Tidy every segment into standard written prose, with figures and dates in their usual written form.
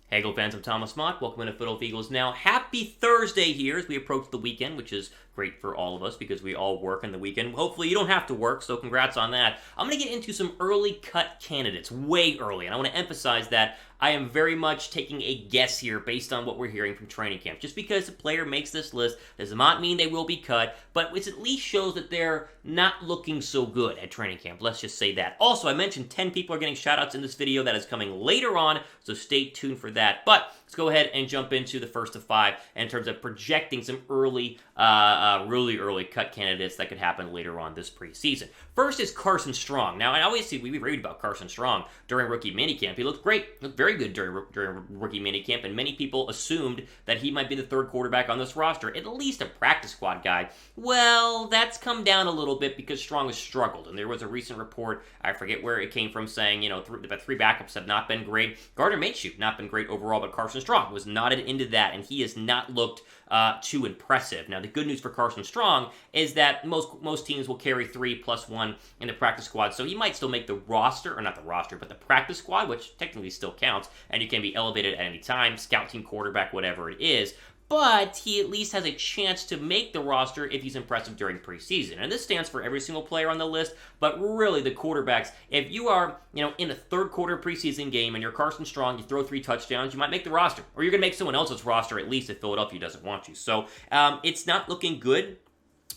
Hey, Eagle fans, I'm Thomas Mott. Welcome into Philadelphia Eagles Now. Happy Thursday here as we approach the weekend, which is great for all of us because we all work on the weekend. Hopefully you don't have to work, so congrats on that. I'm going to get into some early cut candidates, way early, and I want to emphasize that I am very much taking a guess here based on what we're hearing from training camp. Just because a player makes this list does not mean they will be cut, but it at least shows that they're not looking so good at training camp. Let's just say that. Also, I mentioned 10 people are getting shoutouts in this video. That is coming later on, so stay tuned for that. But let's go ahead and jump into the first of five in terms of projecting some early, really early cut candidates that could happen later on this preseason. First is Carson Strong. Now, obviously, we raved about Carson Strong during rookie minicamp. He looked great, looked very good during rookie minicamp, and many people assumed that he might be the third quarterback on this roster, at least a practice squad guy. Well, that's come down a little bit because Strong has struggled, and there was a recent report, I forget where it came from, saying, the three backups have not been great. Gardner Minshew, not been great overall, but Carson Strong was nodded into that, and he has not looked too impressive. Now, the good news for Carson Strong is that most teams will carry 3+1 in the practice squad, so he might still make the roster, or not the roster, but the practice squad, which technically still counts, and you can be elevated at any time, scout team, quarterback, whatever it is. But he at least has a chance to make the roster if he's impressive during preseason. And this stands for every single player on the list, but really the quarterbacks. If you are, in a third quarter preseason game and you're Carson Strong, you throw 3 touchdowns, you might make the roster. Or you're going to make someone else's roster at least if Philadelphia doesn't want you. So it's not looking good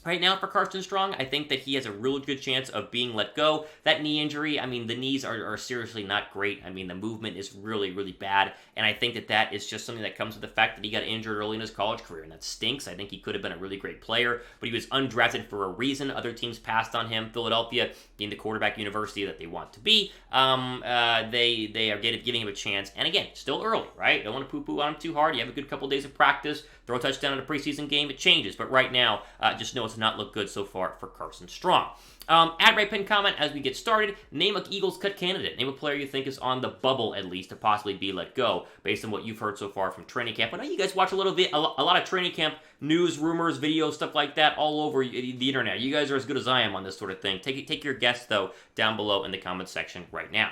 right now for Carson Strong. I think that he has a really good chance of being let go. That knee injury, the knees are seriously not great. The movement is really, really bad. And I think that is just something that comes with the fact that he got injured early in his college career. And that stinks. I think he could have been a really great player, but he was undrafted for a reason. Other teams passed on him. Philadelphia, being the quarterback university that they want to be, they are giving him a chance. And again, still early, right? Don't want to poo-poo on him too hard. You have a good couple days of practice. Throw a touchdown in a preseason game, it changes. But right now, just know it's not looked good so far for Carson Strong. Add right pin comment as we get started. Name a Eagles cut candidate. Name a player you think is on the bubble at least to possibly be let go based on what you've heard so far from training camp. I know you guys watch a lot of training camp news, rumors, videos, stuff like that all over the internet. You guys are as good as I am on this sort of thing. Take your guess though down below in the comment section right now.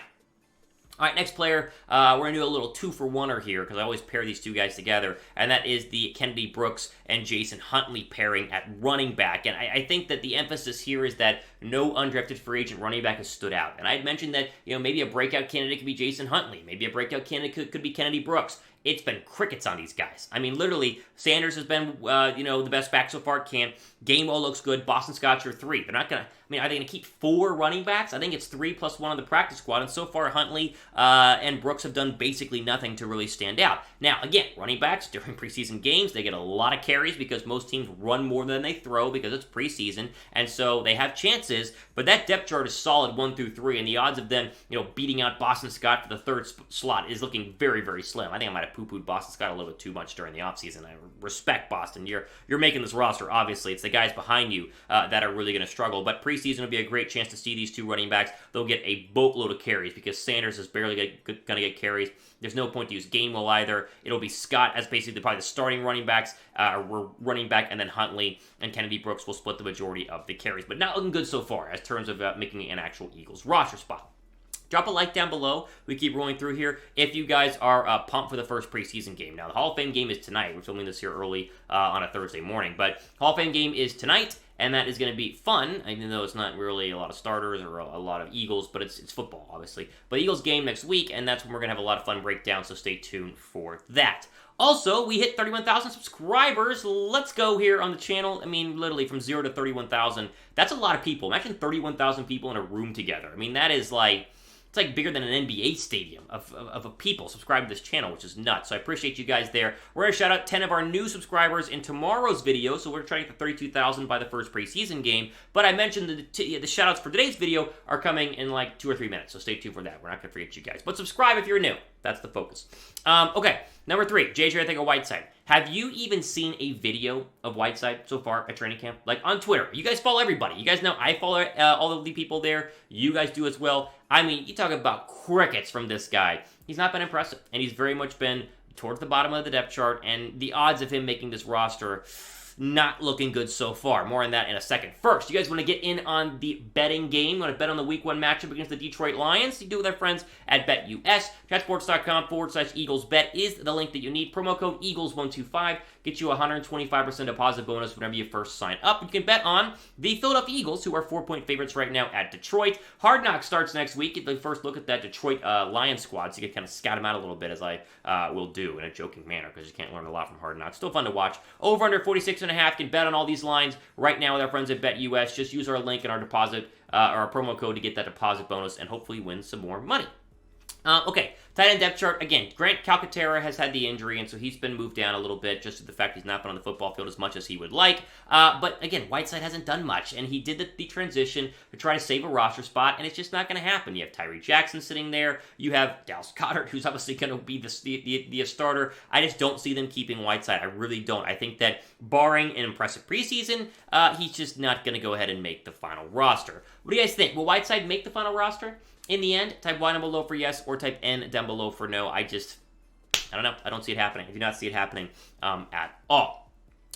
All right, next player, we're going to do a little 2-for-1er here because I always pair these two guys together, and that is the Kennedy Brooks and Jason Huntley pairing at running back. And I think that the emphasis here is that no undrafted free agent running back has stood out. And I had mentioned that, maybe a breakout candidate could be Jason Huntley. Maybe a breakout candidate could be Kennedy Brooks. It's been crickets on these guys. Literally, Sanders has been, the best back so far at camp. Gainwell looks good. Boston Scott's your 3. They're not going to, are they going to keep 4 running backs? I think it's 3+1 on the practice squad, and so far Huntley and Brooks have done basically nothing to really stand out. Now, again, running backs during preseason games, they get a lot of carries because most teams run more than they throw because it's preseason, and so they have chances, but that depth chart is solid 1 through 3, and the odds of them, beating out Boston Scott for the third slot is looking very, very slim. I think I might have poo-pooed Boston Scott a little bit too much during the offseason. I respect Boston. You're making this roster, obviously. It's the guys behind you that are really going to struggle, but preseason will be a great chance to see these two running backs. They'll get a boatload of carries because Sanders is barely going to get carries. There's no point to use Gainwell either. It'll be Scott as basically probably the starting running backs, running back, and then Huntley and Kennedy Brooks will split the majority of the carries. But not looking good so far as terms of making an actual Eagles roster spot. Drop a like down below. We keep rolling through here if you guys are pumped for the first preseason game. Now, the Hall of Fame game is tonight. We're filming this here early on a Thursday morning. But Hall of Fame game is tonight, and that is going to be fun, even though it's not really a lot of starters or a lot of Eagles, but it's football, obviously. But Eagles game next week, and that's when we're going to have a lot of fun breakdowns, so stay tuned for that. Also, we hit 31,000 subscribers. Let's go here on the channel. Literally from 0 to 31,000. That's a lot of people. Imagine 31,000 people in a room together. That is like... It's like bigger than an NBA stadium of people subscribe to this channel, which is nuts. So I appreciate you guys there. We're going to shout out 10 of our new subscribers in tomorrow's video. So we're trying to get to 32,000 by the first preseason game. But I mentioned the shout outs for today's video are coming in like 2 or 3 minutes. So stay tuned for that. We're not going to forget you guys. But subscribe if you're new. That's the focus. Okay, number 3, Arcega-Whiteside. Have you even seen a video of Whiteside so far at training camp? Like on Twitter. You guys follow everybody. You guys know I follow all of the people there. You guys do as well. You talk about crickets from this guy. He's not been impressive, and he's very much been towards the bottom of the depth chart, and the odds of him making this roster not looking good so far. More on that in a second. First, you guys want to get in on the betting game? Want to bet on the Week 1 matchup against the Detroit Lions? You do it with our friends at BetUS. Chatsports.com/EaglesBet is the link that you need. Promo code Eagles125 gets you a 125% deposit bonus whenever you first sign up. You can bet on the Philadelphia Eagles, who are 4-point favorites right now at Detroit. Hard Knocks starts next week. Get the first look at that Detroit Lions squad, so you can kind of scout them out a little bit, as I will do in a joking manner, because you can't learn a lot from Hard Knocks. Still fun to watch. Over under 46.5. You can bet on all these lines right now with our friends at BetUS. Just use our link and our deposit, or our promo code to get that deposit bonus and hopefully win some more money. Okay, tight end depth chart. Again, Grant Calcaterra has had the injury, and so he's been moved down a little bit just to the fact he's not been on the football field as much as he would like. But again, Whiteside hasn't done much, and he did the transition to try to save a roster spot, and it's just not going to happen. You have Tyree Jackson sitting there. You have Dallas Goedert, who's obviously going to be the starter. I just don't see them keeping Whiteside. I really don't. I think that barring an impressive preseason, he's just not going to go ahead and make the final roster. What do you guys think? Will Whiteside make the final roster? In the end, type Y down below for yes or type N down below for no. I don't know. I don't see it happening. I do not see it happening at all.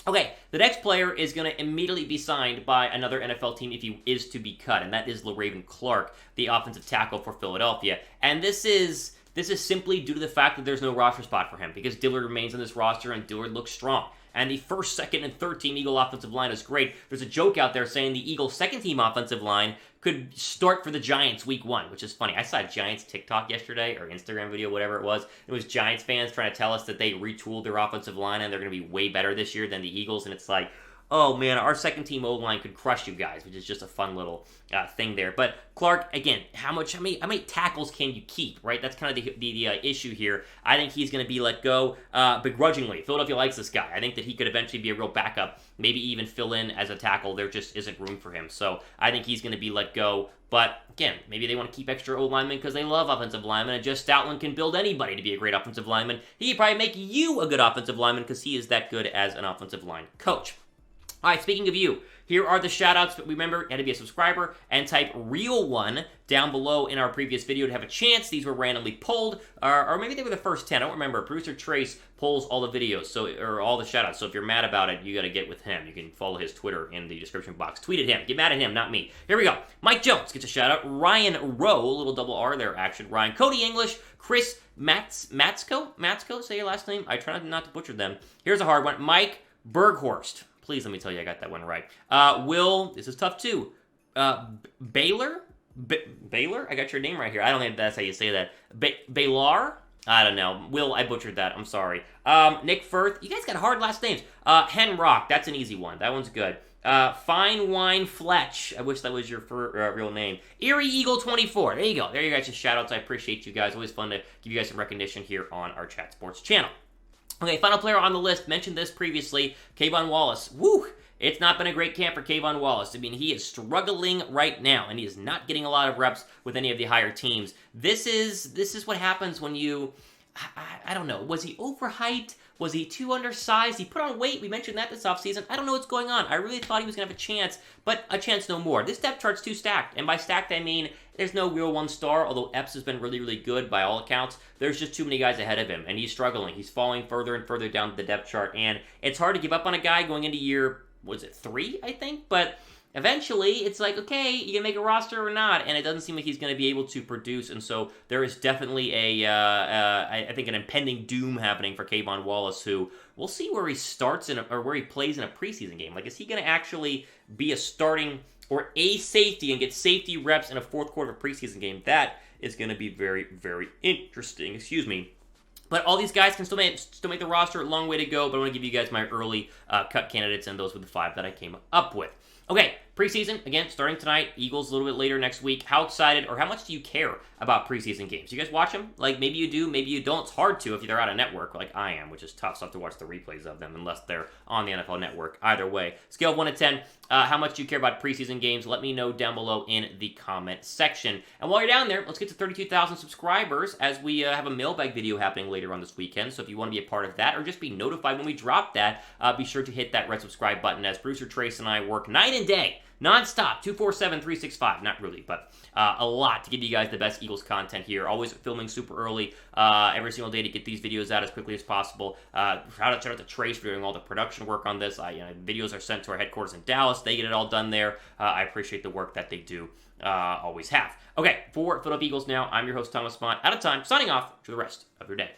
Okay, the next player is going to immediately be signed by another NFL team if he is to be cut, and that is LaRaven Clark, the offensive tackle for Philadelphia. And this is simply due to the fact that there's no roster spot for him, because Dillard remains on this roster, and Dillard looks strong. And the first, second, and third team Eagle offensive line is great. There's a joke out there saying the Eagles' second team offensive line could start for the Giants week 1, which is funny. I saw a Giants TikTok yesterday, or Instagram video, whatever it was. It was Giants fans trying to tell us that they retooled their offensive line and they're going to be way better this year than the Eagles. And it's like, oh man, our second team O-line could crush you guys, which is just a fun little thing there. But Clark, again, how many tackles can you keep, right? That's kind of the issue here. I think he's going to be let go begrudgingly. Philadelphia likes this guy. I think that he could eventually be a real backup, maybe even fill in as a tackle. There just isn't room for him. So I think he's going to be let go. But again, maybe they want to keep extra O-linemen because they love offensive linemen, and Just Stoutland can build anybody to be a great offensive lineman. He could probably make you a good offensive lineman because he is that good as an offensive line coach. All right, speaking of you, here are the shout-outs. But remember, you had to be a subscriber and type real one down below in our previous video to have a chance. These were randomly pulled, or maybe they were the first 10. I don't remember. Producer Trace pulls all the videos, or all the shout-outs. So if you're mad about it, you got to get with him. You can follow his Twitter in the description box. Tweet at him. Get mad at him, not me. Here we go. Mike Jones gets a shout-out. Ryan Rowe, a little double R there, action. Ryan Cody English. Chris Matsko, say your last name. I try not to butcher them. Here's a hard one. Mike Berghorst. Please let me tell you I got that one right. Will, this is tough too. Baylor? Baylor? I got your name right here. I don't think that's how you say that. Baylor? I don't know. Will, I butchered that. I'm sorry. Nick Firth. You guys got hard last names. Hen Rock. That's an easy one. That one's good. Fine Wine Fletch. I wish that was your real name. Erie Eagle 24. There you go. There you guys' shout outs. I appreciate you guys. Always fun to give you guys some recognition here on our Chat Sports channel. Okay, final player on the list, mentioned this previously, Kayvon Wallace. Woo! It's not been a great camp for Kayvon Wallace. I mean, he is struggling right now, and he is not getting a lot of reps with any of the higher teams. This is what happens when you, I don't know, was he overhyped? Was he too undersized? He put on weight. We mentioned that this offseason. I don't know what's going on. I really thought he was going to have a chance, but a chance no more. This depth chart's too stacked, and by stacked, I mean there's no real one star, although Epps has been really, really good by all accounts. There's just too many guys ahead of him, and he's struggling. He's falling further and further down the depth chart, and it's hard to give up on a guy going into year, 3, I think? But eventually, it's like, okay, you can make a roster or not, and it doesn't seem like he's going to be able to produce, and so there is definitely I think an impending doom happening for Kayvon Wallace, who we'll see where he starts or where he plays in a preseason game. Like, is he going to actually be a starting or a safety and get safety reps in a fourth quarter of a preseason game? That is going to be very, very interesting. Excuse me. But all these guys can still make the roster. A long way to go, but I want to give you guys my early cut candidates, and those were the 5 that I came up with. Okay, preseason, again, starting tonight. Eagles a little bit later next week. How excited or how much do you care about preseason games? You guys watch them? Like, maybe you do, maybe you don't. It's hard to if they're out of network like I am, which is tough. So I have to watch the replays of them unless they're on the NFL Network. Either way. Scale of 1 to 10, how much do you care about preseason games? Let me know down below in the comment section. And while you're down there, let's get to 32,000 subscribers as we have a mailbag video happening later on this weekend. So if you want to be a part of that or just be notified when we drop that, be sure to hit that red subscribe button as producer Trace and I work night and day nonstop, 247-365. Not really, but a lot to give you guys the best Eagles content here. Always filming super early every single day to get these videos out as quickly as possible. Shout out to Trace for doing all the production work on this. Videos are sent to our headquarters in Dallas. They get it all done there. I appreciate the work that they do. Always have. Okay, for Philadelphia Eagles now, I'm your host, Thomas Mott. Out of time, signing off for the rest of your day.